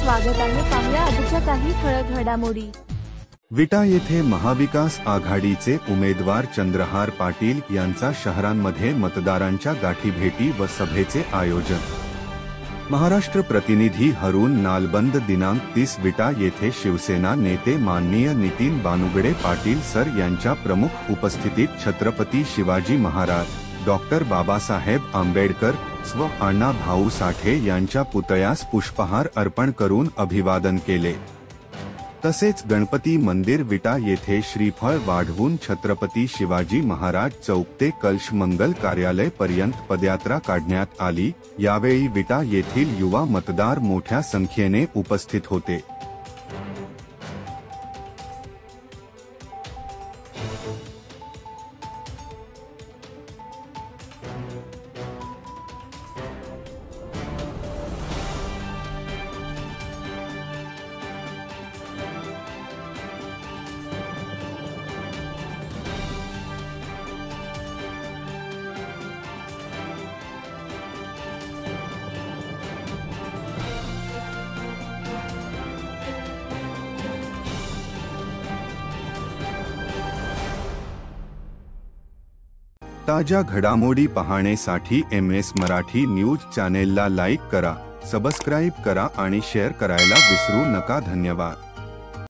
स्वागत आहे। पाहूया आजच्या काही ठळक घडामोडी। विटा येथे महाविकास आघाडीचे उमेदवार चंद्रहार पाटील यांचा शहरांमध्ये मतदारांच्या गाठीभेटी व सभेचे आयोजन। महाराष्ट्र प्रतिनिधी हरून नालबंद दिनांक 30 विटा येथे शिवसेना नेते माननीय नितीन बानुगडे पाटील सर यांच्या प्रमुख उपस्थितीत छत्रपती शिवाजी महाराज, डॉक्टर बाबासाहेब आंबेडकर स्व अण्णा भाऊ साठे यांच्या पुतळ्यास पुष्पहार अर्पण करून अभिवादन केले। तसेच गणपती मंदिर विटा येथे श्रीफळ वाढवून छत्रपती शिवाजी महाराज चौक ते कलश मंगल कार्यालय पर्यंत पदयात्रा काढण्यात आली। यावेळी विटा येथील युवा मतदार मोठ्या संख्येने उपस्थित होते। ताज्या घडामोडी पाहण्यासाठी MS मराठी न्यूज चॅनेलला लाईक करा, सबस्क्राइब करा आणि शेअर करायला विसरू नका। धन्यवाद।